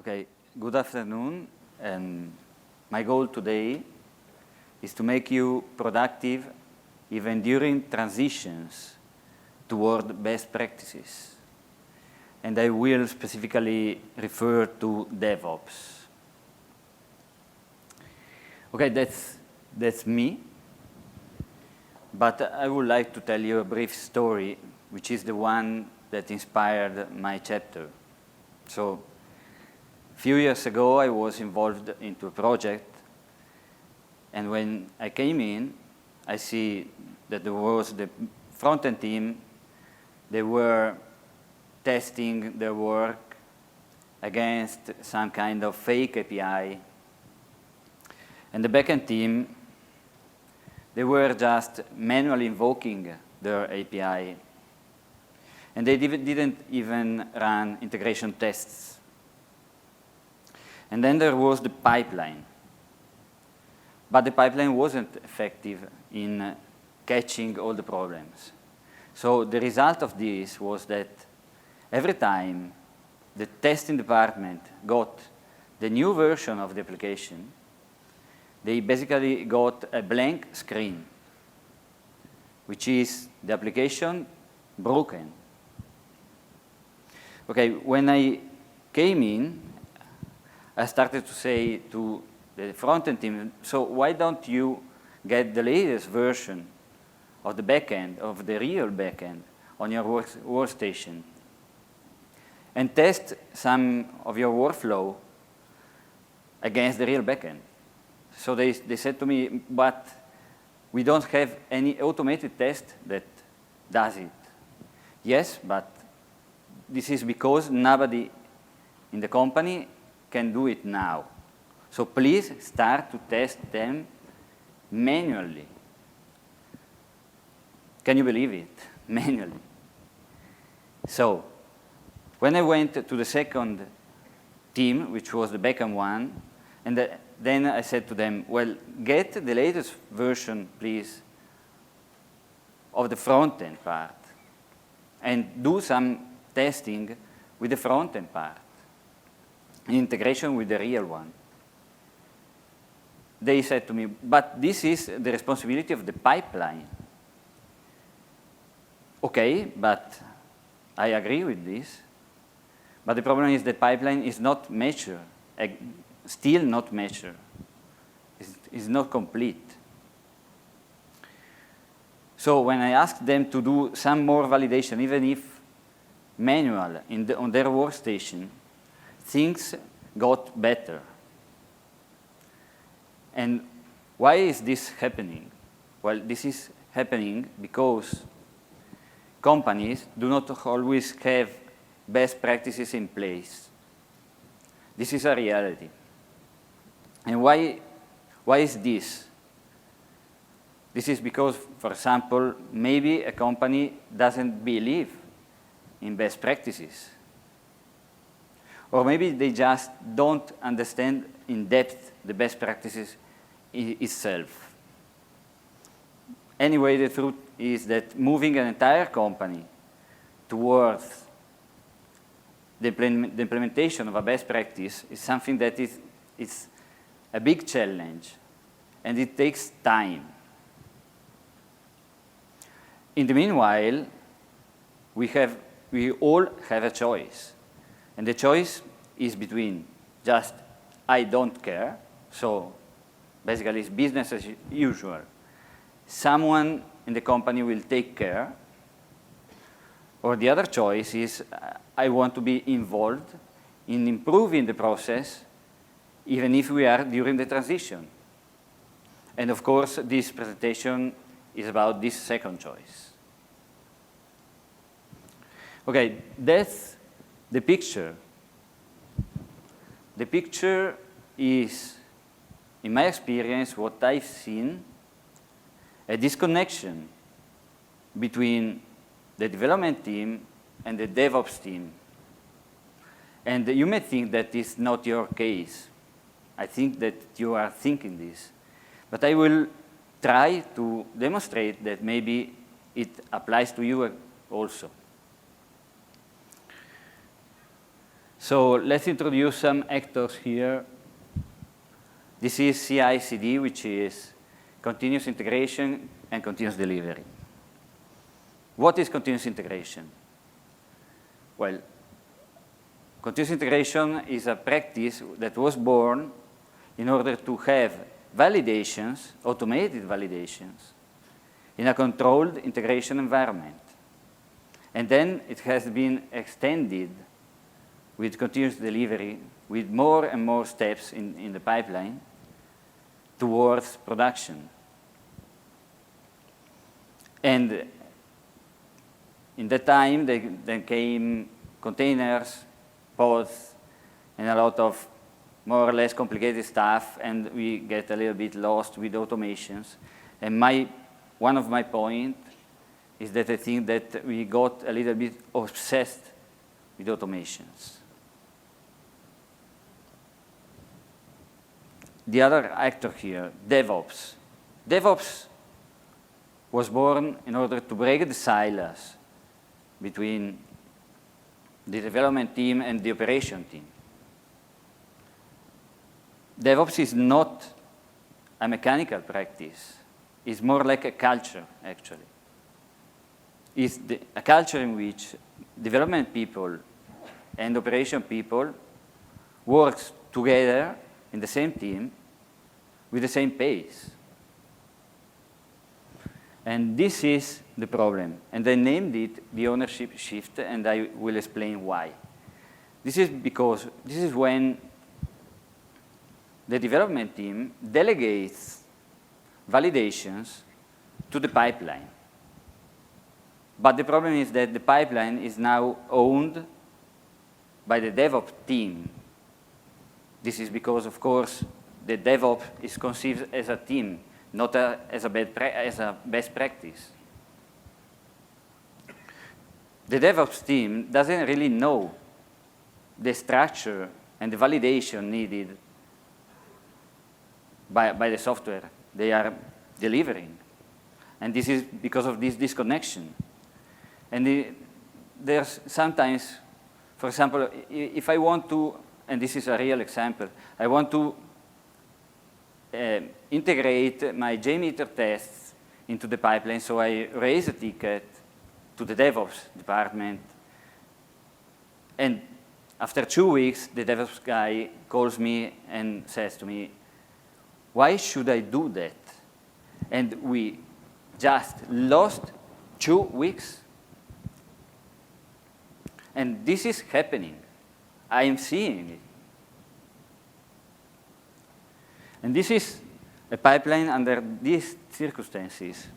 Okay, good afternoon. And my goal today is to make you productive even during transitions toward best practices. And I will specifically refer to DevOps. Okay, that's me. But I would like to tell you a brief story, which is the one that inspired my chapter. So, a few years ago, I was involved into a project, and when I came in, I see that there was the front-end team. They were testing their work against some kind of fake API. And the backend team, they were just manually invoking their API. And they didn't even run integration tests. And then there was the pipeline. But the pipeline wasn't effective in catching all the problems. So the result of this was that every time the testing department got the new version of the application, they basically got a blank screen, which is the application broken. Okay, when I came in, I started to say to the front-end team, so why don't you get the latest version of the backend, of the real backend, on your workstation, and test some of your workflow against the real backend? So they said to me, but we don't have any automated test that does it. Yes, but this is because nobody in the company can do it now. So please start to test them manually. Can you believe it? Manually. So when I went to the second team, which was the backend one, and then I said to them, well, get the latest version, please, of the front-end part, and do some testing with the front-end part, in integration with the real one. They said to me, but this is the responsibility of the pipeline. Okay, but I agree with this. But the problem is the pipeline is not mature, still not mature. It's not complete. So when I asked them to do some more validation, even if manual on their workstation, things got better. And why is this happening? Well, this is happening because companies do not always have best practices in place. This is a reality. And why is this? This is because, for example, maybe a company doesn't believe in best practices. Or maybe they just don't understand in depth the best practices itself. Anyway, the truth is that moving an entire company towards the implementation of a best practice is something that is a big challenge, and it takes time. In the meanwhile, we all have a choice. And the choice is between just, I don't care, so basically it's business as usual. Someone in the company will take care. Or the other choice is, I want to be involved in improving the process, even if we are during the transition. And of course, this presentation is about this second choice. Okay, that's the picture. The picture is, in my experience, what I've seen, a disconnection between the development team and the DevOps team. And you may think that is not your case. I think that you are thinking this. But I will try to demonstrate that maybe it applies to you also. So let's introduce some actors here. This is CI/CD, which is continuous integration and continuous delivery. What is continuous integration? Well, continuous integration is a practice that was born in order to have validations, automated validations, in a controlled integration environment. And then it has been extended with continuous delivery, with more and more steps in the pipeline towards production. And in that time, then came containers, pods, and a lot of more or less complicated stuff, and we get a little bit lost with automations. And one of my points is that I think that we got a little bit obsessed with automations. The other actor here, DevOps. DevOps was born in order to break the silos between the development team and the operation team. DevOps is not a mechanical practice. It's more like a culture, actually. It's a culture in which development people and operation people work together in the same team with the same pace. And this is the problem. And I named it the ownership shift, and I will explain why. This is because this is when the development team delegates validations to the pipeline. But the problem is that the pipeline is now owned by the DevOps team. This is because, of course, the DevOps is conceived as a team, not as a best practice. The DevOps team doesn't really know the structure and the validation needed by the software they are delivering. And this is because of this disconnection. And there's sometimes, for example, if I want to, and this is a real example, I want to integrate my JMeter tests into the pipeline, so I raise a ticket to the DevOps department, and after 2 weeks, the DevOps guy calls me and says to me, why should I do that? And we just lost 2 weeks. And this is happening. I am seeing it. And this is a pipeline under these circumstances.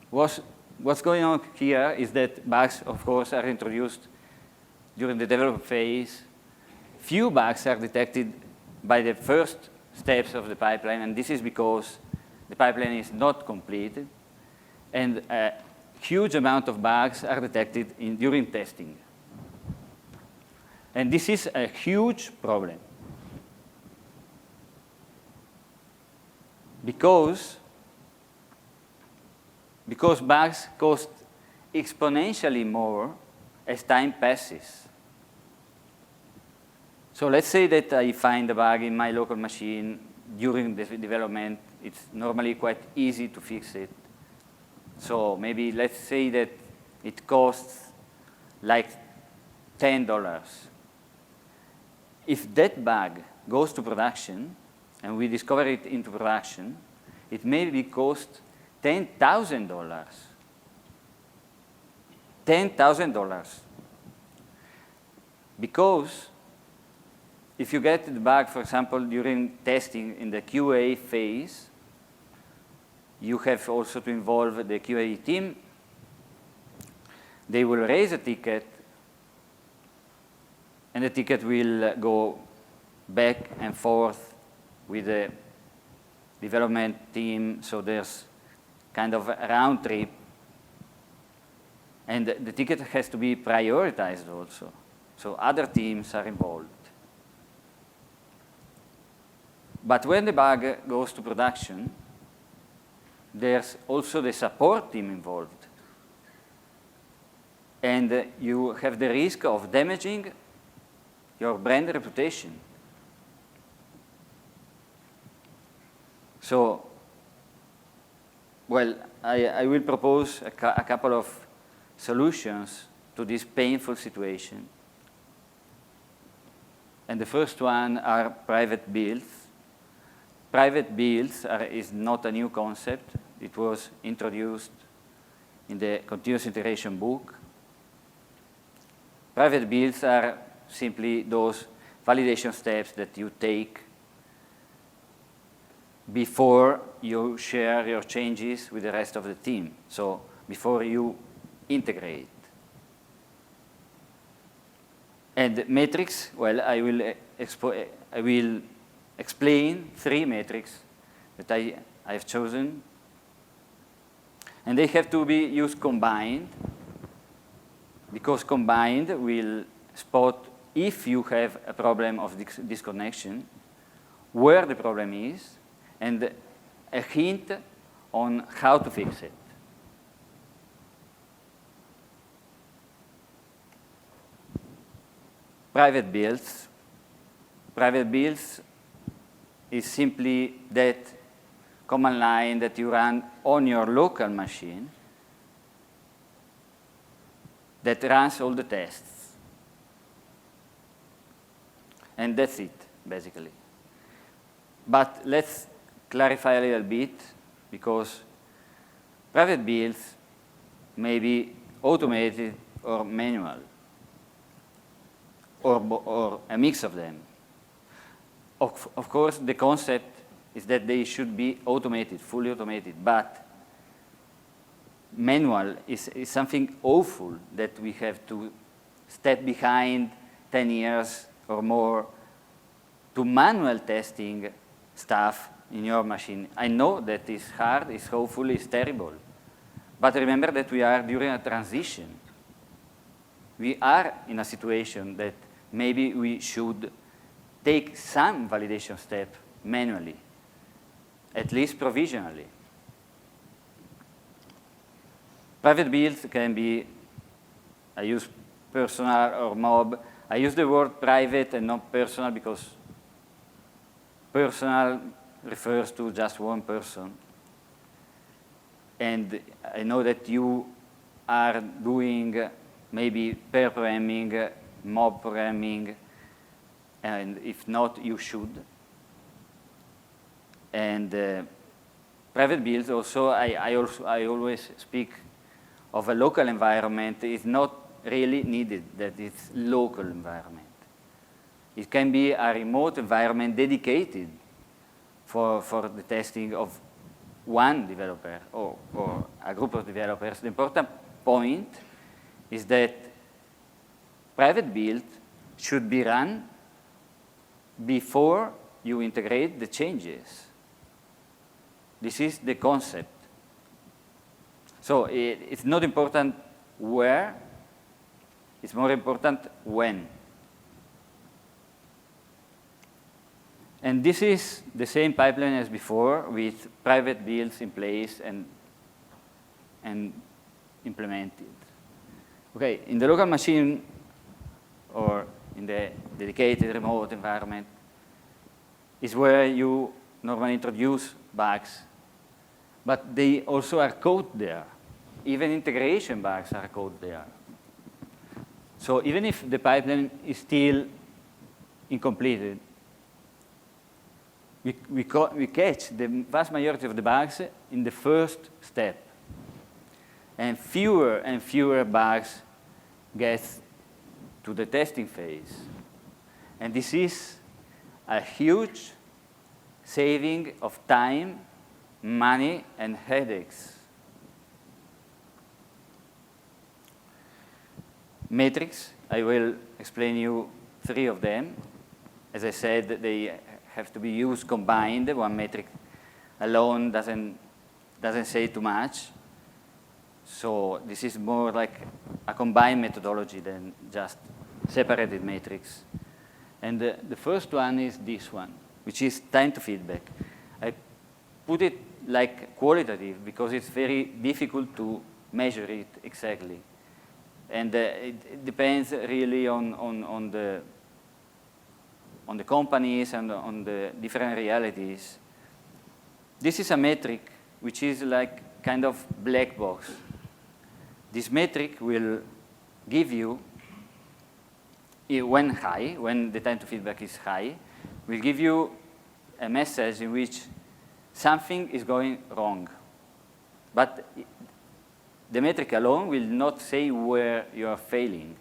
What's going on here is that bugs, of course, are introduced during the development phase. Few bugs are detected by the first steps of the pipeline, and this is because the pipeline is not completed, and a huge amount of bugs are detected during testing. And this is a huge problem. Because bugs cost exponentially more as time passes. So let's say that I find a bug in my local machine during the development. It's normally quite easy to fix it. So maybe let's say that it costs like $10. If that bug goes to production, and we discover it into production, it maybe cost $10,000. $10,000. Because if you get the bug, for example, during testing in the QA phase, you have also to involve the QA team. They will raise a ticket, and the ticket will go back and forth with the development team, so there's kind of a round trip. And the ticket has to be prioritized also, so other teams are involved. But when the bug goes to production, there's also the support team involved. And you have the risk of damaging your brand reputation. So, well, I will propose a couple of solutions to this painful situation. And the first one are private builds. Private builds is not a new concept. It was introduced in the continuous integration book. Private builds are simply those validation steps that you take before you share your changes with the rest of the team. So before you integrate. And metrics, well, I will explain 3 metrics that I have chosen. And they have to be used combined, because combined will spot if you have a problem of disconnection, where the problem is, and a hint on how to fix it. Private builds. Private builds is simply that command line that you run on your local machine that runs all the tests. And that's it, basically. But let's clarify a little bit, because private builds may be automated or manual, or a mix of them. Of course, the concept is that they should be automated, fully automated, but manual is something awful that we have to step behind 10 years or more to manual testing stuff in your machine. I know that it's hard, it's awful, it's terrible. But remember that we are during a transition. We are in a situation that maybe we should take some validation step manually, at least provisionally. Private builds can be, I use personal or mob. I use the word private and not personal because personal refers to just one person. And I know that you are doing maybe pair programming, mob programming, and if not, you should. And private builds also, I always speak of a local environment. It's not really needed that it's local environment. It can be a remote environment dedicated for the testing of one developer or a group of developers. The important point is that private build should be run before you integrate the changes. This is the concept. So it's not important where, it's more important when. And this is the same pipeline as before, with private builds in place and implemented. Okay, in the local machine or in the dedicated remote environment is where you normally introduce bugs, but they also are code there. Even integration bugs are code there. So even if the pipeline is still incomplete, we catch the vast majority of the bugs in the first step. And fewer bugs get to the testing phase. And this is a huge saving of time, money, and headaches. Metrics, I will explain you 3 of them. As I said, they have to be used combined. One metric alone doesn't say too much. So this is more like a combined methodology than just separated metrics. And the first one is this one, which is time to feedback. I put it like qualitative because it's very difficult to measure it exactly. And it depends really on the on the companies and on the different realities, this is a metric which is like kind of black box. This metric will give you, when high, when the time to feedback is high, will give you a message in which something is going wrong. But the metric alone will not say where you are failing.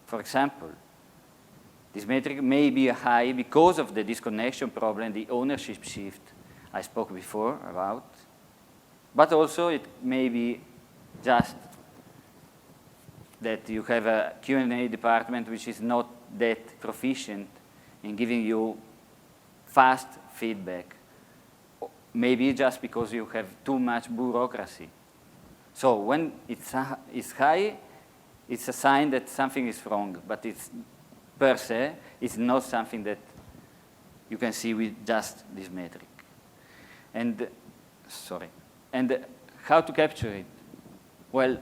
For example, this metric may be high because of the disconnection problem, the ownership shift I spoke before about, but also it may be just that you have a Q&A department which is not that proficient in giving you fast feedback, maybe just because you have too much bureaucracy. So when it's high, it's a sign that something is wrong, but it's per se, it's not something that you can see with just this metric. And how to capture it? Well,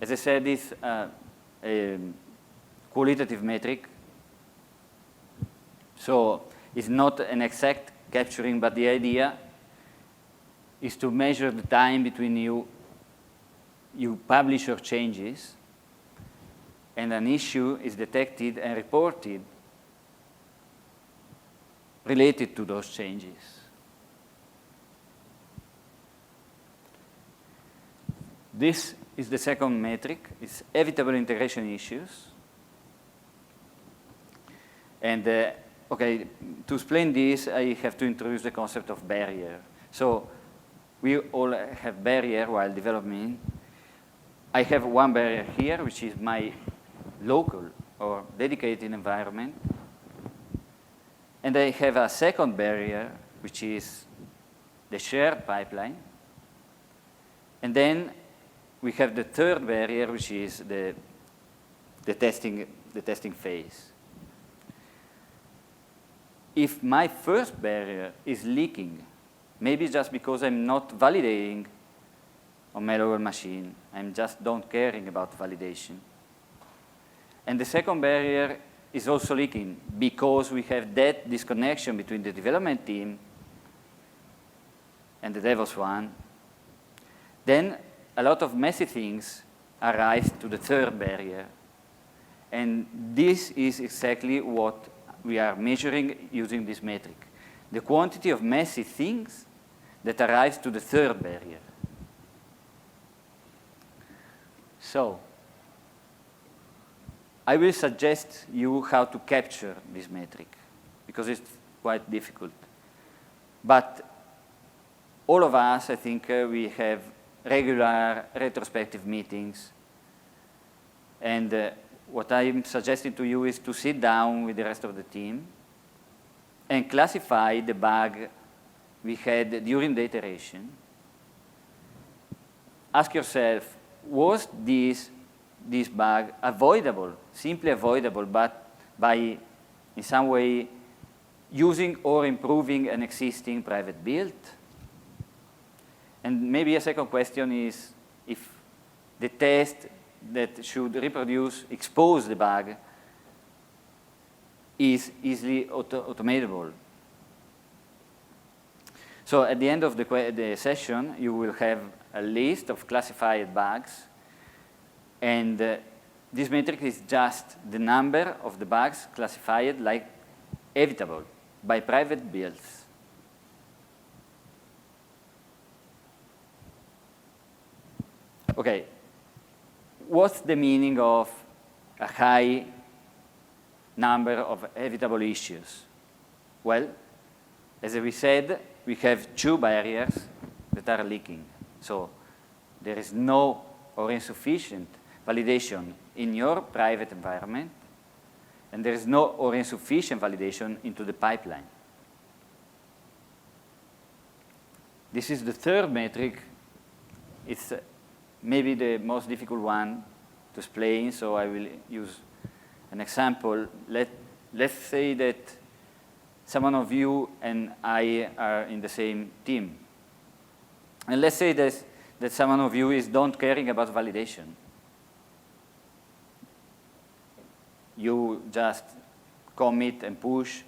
as I said, it's a qualitative metric. So it's not an exact capturing, but the idea is to measure the time between you publish your changes and an issue is detected and reported related to those changes. This is the second metric. It's evitable integration issues. And okay, to explain this, I have to introduce the concept of barrier. So we all have barrier while developing. I have one barrier here, which is my local or dedicated environment. And I have a second barrier, which is the shared pipeline. And then we have the third barrier, which is the testing phase. If my first barrier is leaking, maybe just because I'm not validating on my local machine, I'm just don't caring about validation. And the second barrier is also leaking because we have that disconnection between the development team and the DevOps one. Then a lot of messy things arise to the third barrier. And this is exactly what we are measuring using this metric. The quantity of messy things that arise to the third barrier. So, I will suggest you how to capture this metric, because it's quite difficult. But all of us, I think, we have regular retrospective meetings. And what I'm suggesting to you is to sit down with the rest of the team and classify the bug we had during the iteration. Ask yourself, was this bug avoidable, simply avoidable, but by, in some way, using or improving an existing private build? And maybe a second question is if the test that should expose the bug is easily automatable. So at the end of the session, you will have a list of classified bugs. And this metric is just the number of the bugs classified like evitable by private builds. Okay, what's the meaning of a high number of evitable issues? Well, as we said, we have two barriers that are leaking. So there is no or insufficient validation in your private environment, and there is no or insufficient validation into the pipeline. This is the third metric. It's maybe the most difficult one to explain, so I will use an example. Let's say that someone of you and I are in the same team. And let's say that someone of you is don't caring about validation. You just commit and push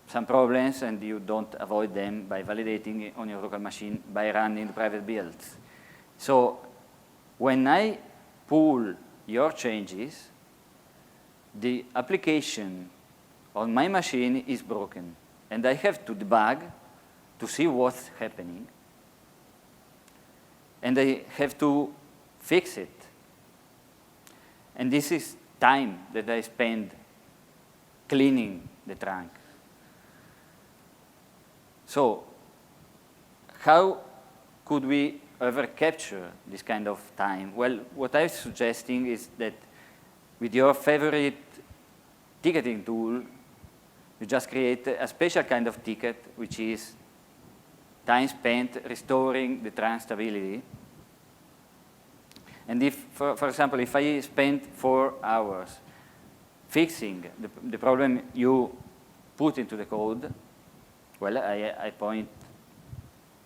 some problems, and you don't avoid them by validating on your local machine by running the private builds. So when I pull your changes, the application on my machine is broken, and I have to debug to see what's happening, and I have to fix it. And this is time that I spend cleaning the trunk. So how could we ever capture this kind of time? Well, what I'm suggesting is that with your favorite ticketing tool, you just create a special kind of ticket, which is time spent restoring the trunk stability. And if, for example, if I spend 4 hours fixing the problem you put into the code, well, I point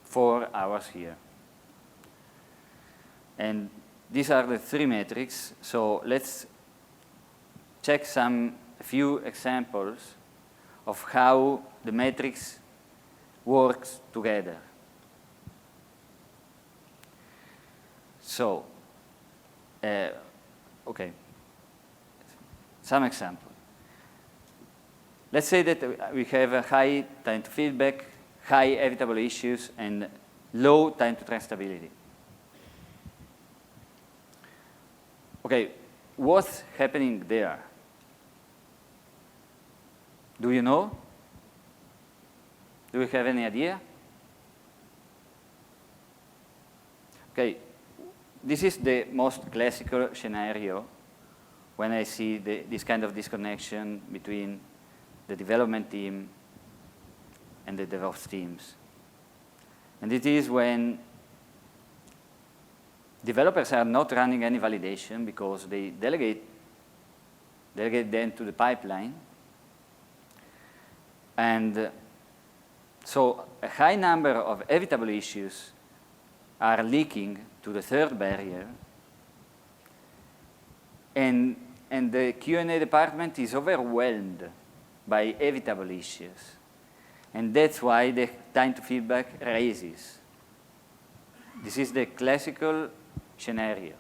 4 hours here. And these are the 3 metrics. So let's check a few examples of how the metrics works together. So, okay, some example. Let's say that we have a high time to feedback, high evitable issues, and low time to trunk stability. Okay, what's happening there? Do you know? Do you have any idea? Okay, this is the most classical scenario when I see this kind of disconnection between the development team and the DevOps teams. And it is when developers are not running any validation because they delegate them to the pipeline. And so a high number of evitable issues are leaking to the third barrier. And the Q&A department is overwhelmed by evitable issues. And that's why the time to feedback raises. This is the classical scenario.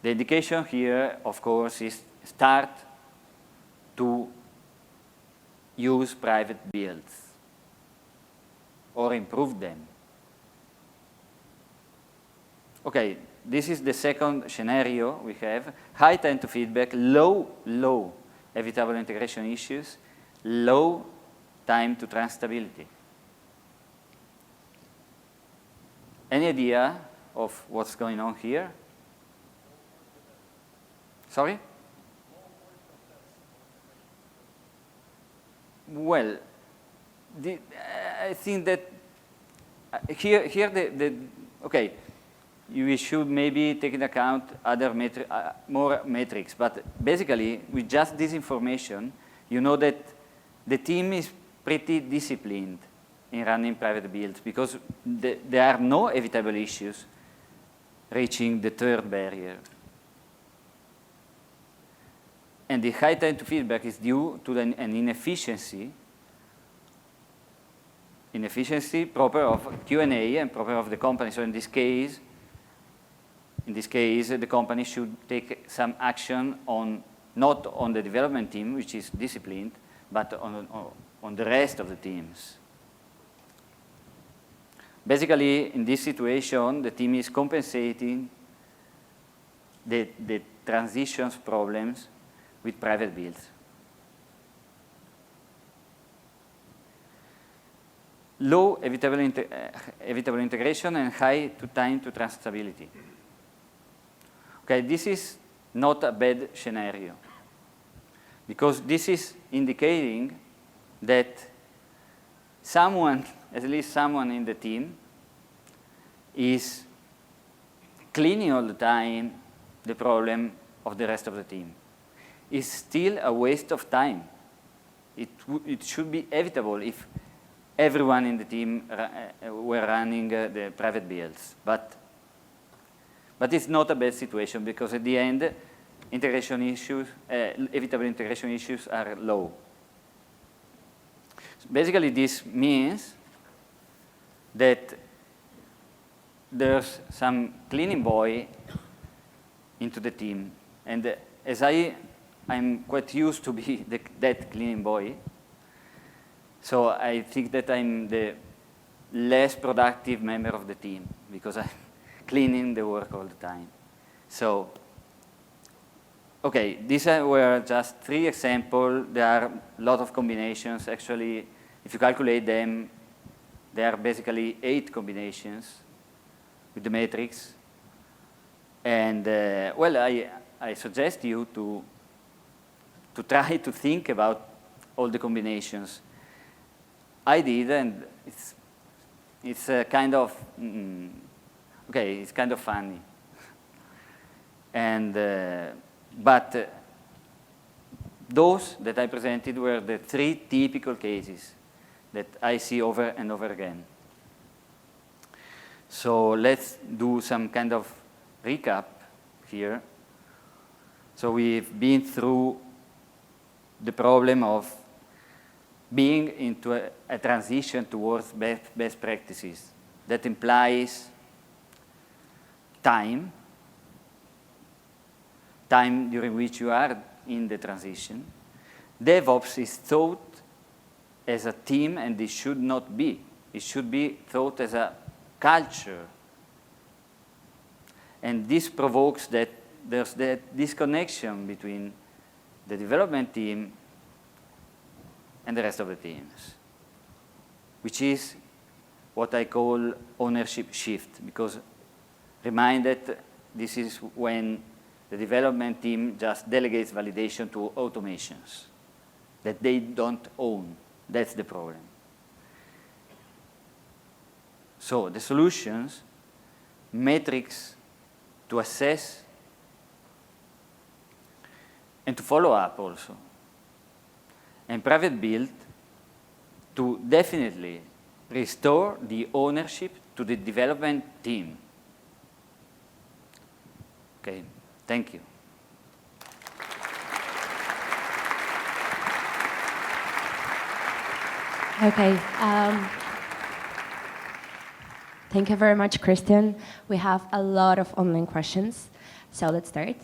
The indication here, of course, is start to use private builds or improve them. Okay, this is the second scenario we have. High time to feedback, low evitable integration issues, low time to trunk stability. Any idea of what's going on here? Sorry? Well, I think that here okay, we should maybe take into account other more metrics, but basically with just this information, you know that the team is pretty disciplined in running private builds because there are no evitable issues reaching the third barrier. And the high time to feedback is due to an inefficiency proper of Q&A and proper of the company. So in this case, the company should take some action not on the development team, which is disciplined, but on the rest of the teams. Basically, in this situation, the team is compensating the transitions problems with private builds. Low evitable integration and high time to trunk stability. Okay, this is not a bad scenario because this is indicating that at least someone in the team is cleaning all the time the problem of the rest of the team. It's still a waste of time. It should be evitable if everyone in the team were running the private builds. But it's not a bad situation because at the end, integration issues, evitable integration issues are low. So basically, this means that there's some cleaning boy into the team, and as I'm quite used to be that cleaning boy, so I think that I'm the less productive member of the team because I'm cleaning the work all the time. So, okay, these were just 3 examples. There are a lot of combinations. Actually, if you calculate them, there are basically 8 combinations with the matrix. And well, I suggest you to try to think about all the combinations. I did, and it's kind of okay. It's kind of funny, and but those that I presented were the 3 typical cases that I see over and over again. So let's do some kind of recap here. So we've been through the problem of being into a transition towards best practices. That implies time during which you are in the transition. DevOps is thought as a team, and it should not be. It should be thought as a culture. And this provokes that there's that disconnection between the development team and the rest of the teams, which is what I call ownership shift, because remind that this is when the development team just delegates validation to automations that they don't own. That's the problem. So the solutions, metrics to assess and to follow up also, and private build to definitely restore the ownership to the development team. Okay, thank you. Okay. Thank you very much, Christian. We have a lot of online questions, so let's start.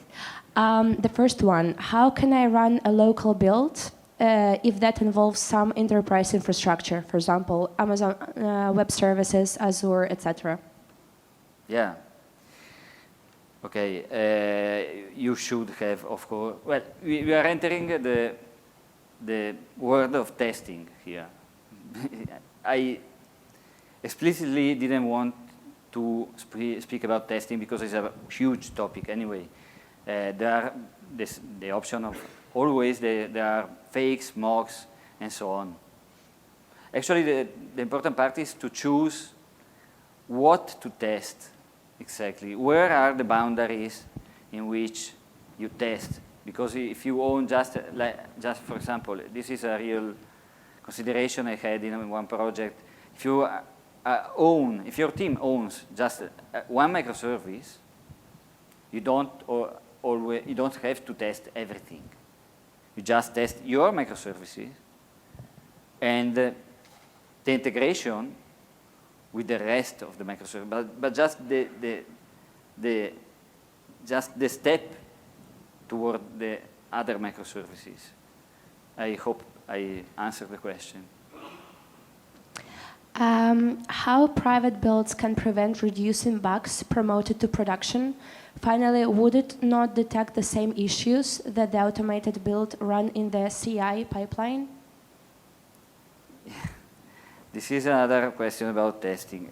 The first one, how can I run a local build if that involves some enterprise infrastructure, for example, Amazon Web Services, Azure, etc.? Yeah. Okay, you should have, of course, well, we are entering the world of testing here. I explicitly didn't want to speak about testing because it's a huge topic anyway. There are the option of always there are fakes, mocks, and so on. Actually, the important part is to choose what to test exactly. Where are the boundaries in which you test? Because if you own just for example, this is a real consideration I had in one project. If you if your team owns just one microservice, you don't have to test everything. You just test your microservices and the integration with the rest of the microservices, but just the step toward the other microservices. I hope I answered the question. How private builds can prevent reducing bugs promoted to production? Finally, would it not detect the same issues that the automated build run in the CI pipeline? Yeah. This is another question about testing.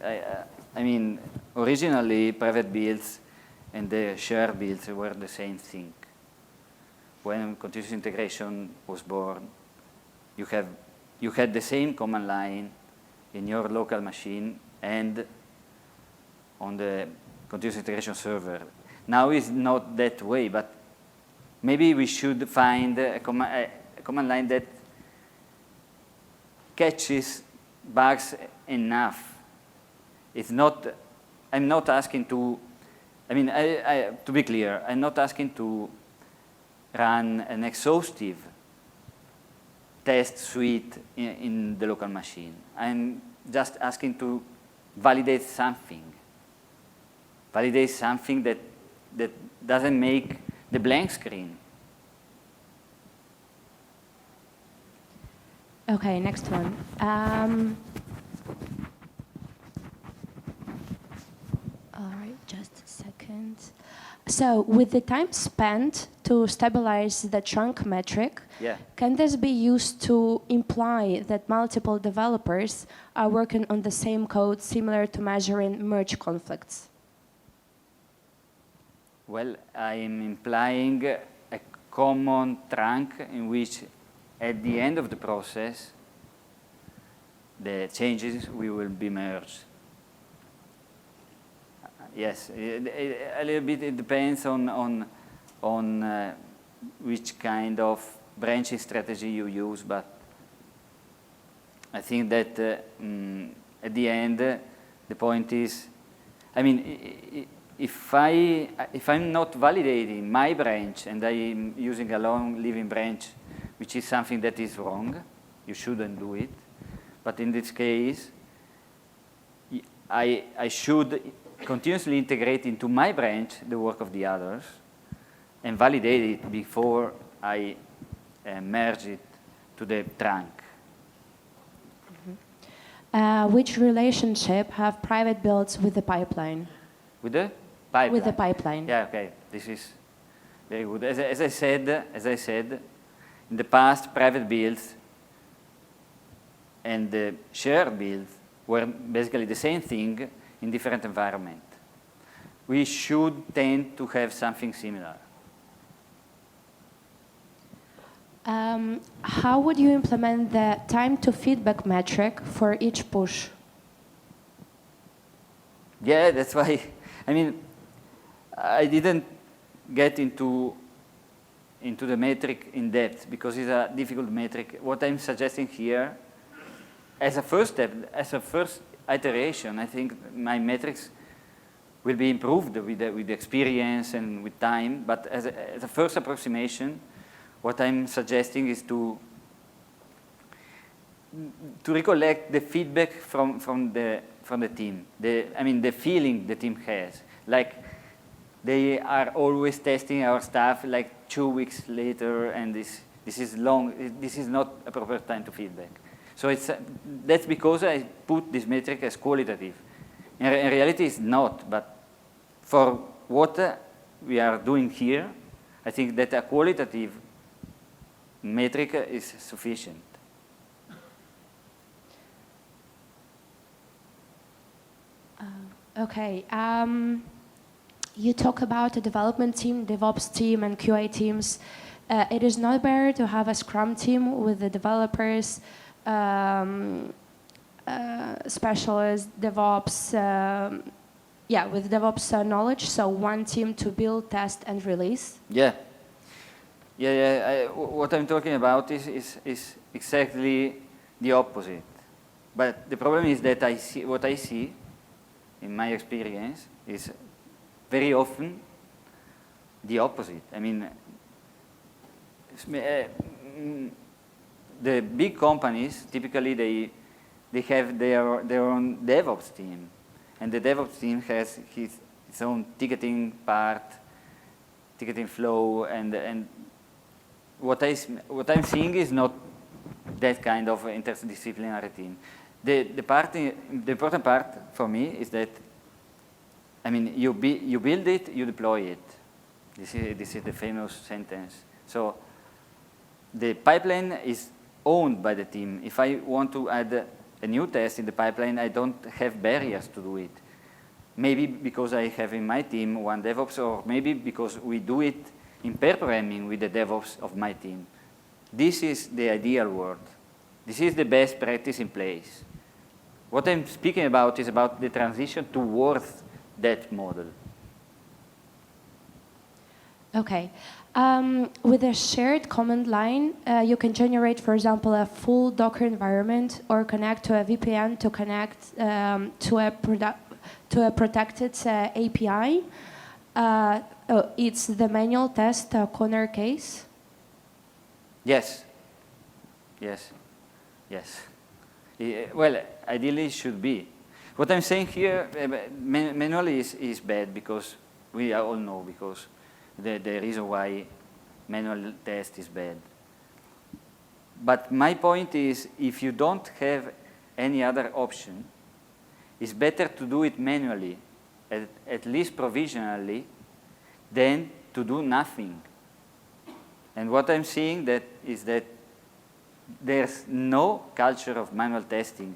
I mean, originally, private builds and the shared builds were the same thing. When continuous integration was born, you had the same command line in your local machine and on the continuous integration server. Now it's not that way, but maybe we should find a command line that catches bugs enough. It's not, I'm not asking to, I mean, to be clear, I'm not asking to run an exhaustive test suite in the local machine. I'm just asking to validate something that doesn't make the blank screen. Okay, next one. All right, just a second. So with the time spent to stabilize the trunk metric, can this be used to imply that multiple developers are working on the same code, similar to measuring merge conflicts? Well, I am implying a common trunk in which at the end of the process, the changes will be merged. Yes, a little bit it depends on which kind of branching strategy you use, but I think that at the end, the point is, I mean, if I'm not validating my branch and I'm using a long living branch, which is something that is wrong, you shouldn't do it. But in this case, I should continuously integrate into my branch the work of the others and validate it before I merge it to the trunk. Which relationship have private builds with the pipeline? With the pipeline? With the pipeline. Yeah, okay. This is very good. As I said, in the past, private builds and the shared builds were basically the same thing in different environments. We should tend to have something similar. How would you implement the time to feedback metric for each push? Yeah, that's why, I mean, I didn't get into the metric in depth because it's a difficult metric. What I'm suggesting here, as a first step, as a first iteration, I think my metrics will be improved with experience and with time, but as a first approximation, what I'm suggesting is to recollect the feedback from the team. The feeling the team has. Like they are always testing our stuff like 2 weeks later, and this is long. This is not a proper time to feedback. So that's because I put this metric as qualitative. In reality, it's not. But for what we are doing here, I think that a qualitative metric is sufficient. Okay. You talk about a development team, DevOps team, and QA teams. It is not better to have a Scrum team with the developers, specialists, DevOps, with DevOps knowledge. So one team to build, test, and release. Yeah. What I'm talking about is exactly the opposite. But the problem is that what I see in my experience is very often the opposite. I mean, the big companies, typically they have their own DevOps team. And the DevOps team has its own ticketing part, ticketing flow, and what I'm seeing is not that kind of interdisciplinary team. The important part for me is that, I mean, you build it, you deploy it. This is the famous sentence. So the pipeline is owned by the team. If I want to add a new test in the pipeline, I don't have barriers to do it. Maybe because I have in my team one DevOps, or maybe because we do it in pair programming with the DevOps of my team. This is the ideal world. This is the best practice in place. What I'm speaking about is about the transition towards that model. Okay. With a shared command line, you can generate, for example, a full Docker environment or connect to a VPN to connect to a protected API. Oh, it's the manual test corner case? Yes. Yes. Yes. Well, ideally it should be. What I'm saying here, manually is bad because we all know because the reason why manual test is bad. But my point is, if you don't have any other option, it's better to do it manually, at least provisionally, than to do nothing. And what I'm seeing is that there's no culture of manual testing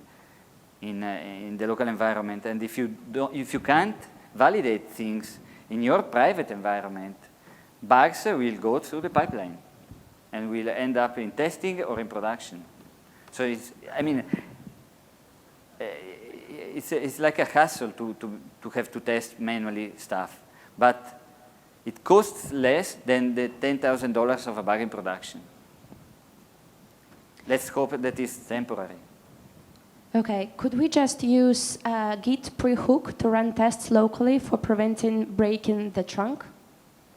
in the local environment. And if you can't validate things in your private environment, bugs will go through the pipeline and will end up in testing or in production. So it's like a hassle to have to test manually stuff, but it costs less than the $10,000 of a bug in production. Let's hope that it's temporary. Okay, could we just use Git pre-hook to run tests locally for preventing breaking the trunk?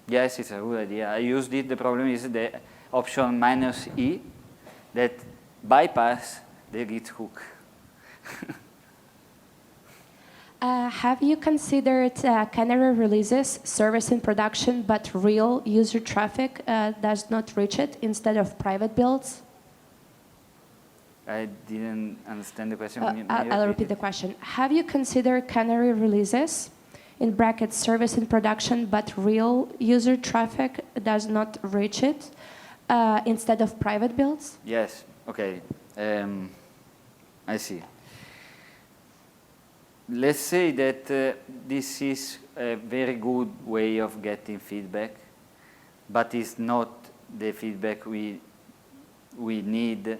Yes, it's a good idea. I used it. The problem is the option -E that bypass the Git hook. Have you considered canary releases, service in production, but real user traffic does not reach it instead of private builds? I didn't understand the question. I'll repeat the question. Have you considered canary releases, in brackets, service in production, but real user traffic does not reach it, instead of private builds? Yes, okay. I see. Let's say that this is a very good way of getting feedback, but it's not the feedback we need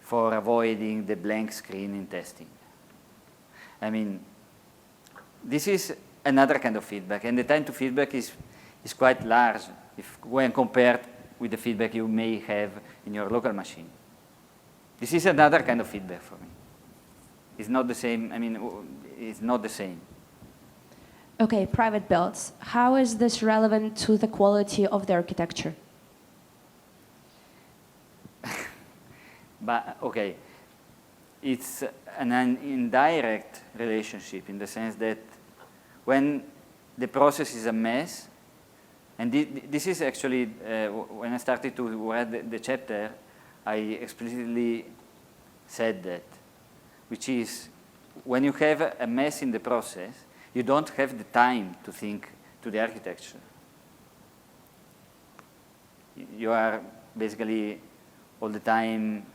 for avoiding the blank screen in testing. I mean, this is another kind of feedback, and the time to feedback is quite large when compared with the feedback you may have in your local machine. This is another kind of feedback for me. It's not the same. I mean, it's not the same. Okay, private builds. How is this relevant to the quality of the architecture? But okay, it's an indirect relationship in the sense that when the process is a mess, and this is actually, when I started to read the chapter, I explicitly said that, which is when you have a mess in the process, you don't have the time to think to the architecture. You are basically all the time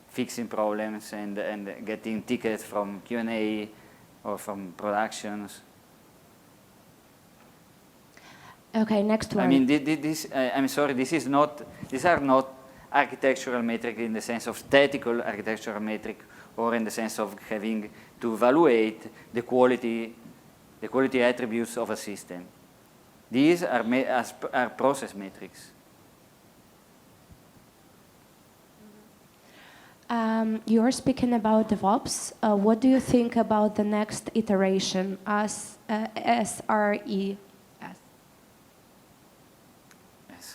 fixing problems and getting tickets from Q&A or from productions. Okay, next one. I mean, I'm sorry, these are not architectural metric in the sense of statical architectural metric or in the sense of having to evaluate the quality attributes of a system. These are process metrics. You're speaking about DevOps. What do you think about the next iteration, SRE?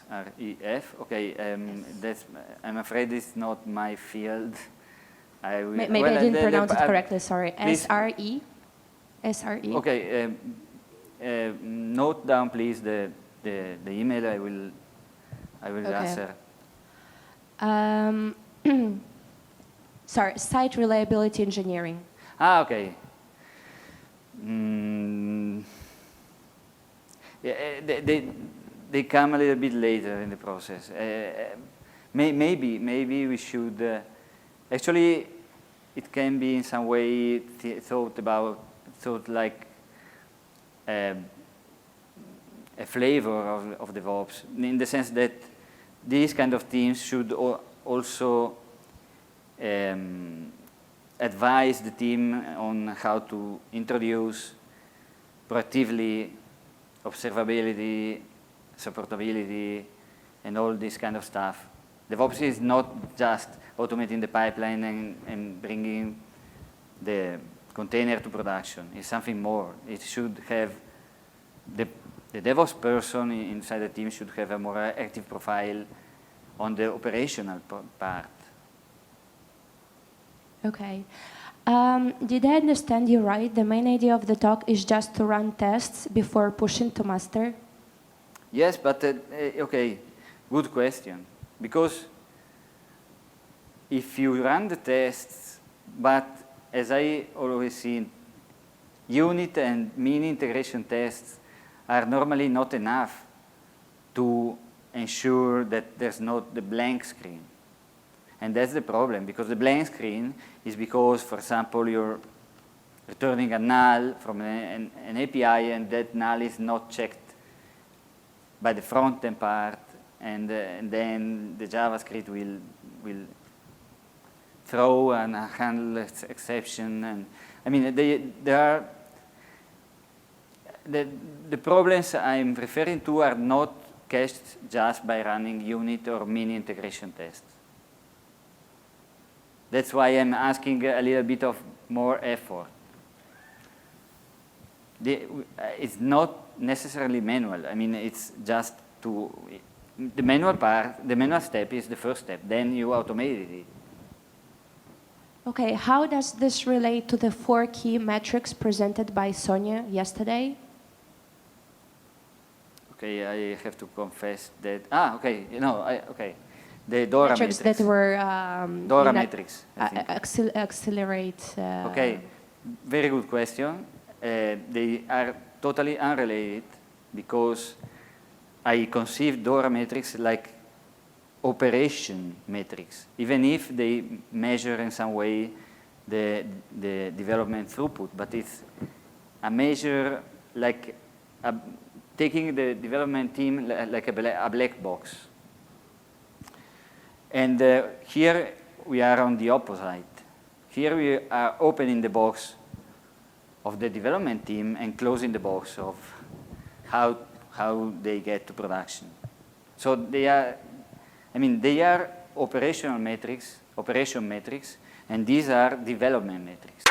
SREF. Okay, I'm afraid it's not my field. Maybe I didn't pronounce it correctly. Sorry. SRE. SRE. Okay. Note down, please, the email. I will answer. Sorry, site reliability engineering. Okay. They come a little bit later in the process. Maybe we should. Actually, it can be in some way thought like a flavor of DevOps, in the sense that these kind of teams should also advise the team on how to introduce proactively observability, supportability, and all this kind of stuff. DevOps is not just automating the pipeline and bringing the container to production. It's something more. It should have The DevOps person inside the team should have a more active profile on the operational part. Okay. Did I understand you right? The main idea of the talk is just to run tests before pushing to master? Yes, but okay, good question. Because if you run the tests, but as I always see, unit and mean integration tests are normally not enough to ensure that there's not the blank screen. And that's the problem, because the blank screen is because, for example, you're returning a null from an API, and that null is not checked by the front-end part, and then the JavaScript will throw and handle exception. And I mean, there are the problems I'm referring to are not cached just by running unit or mean integration tests. That's why I'm asking a little bit of more effort. It's not necessarily manual. I mean, it's just the manual part, the manual step is the first step. Then you automated it. Okay, how does this relate to the 4 key metrics presented by Sonia yesterday? Okay, I have to confess that. Okay, okay. The DORA metrics. That were DORA metrics. Accelerate. Okay, very good question. They are totally unrelated because I conceive DORA metrics like operation metrics, even if they measure in some way the development throughput, but it's a measure like taking the development team like a black box. And here we are on the opposite. Here we are opening the box of the development team and closing the box of how they get to production. So they are operation metrics, and these are development metrics.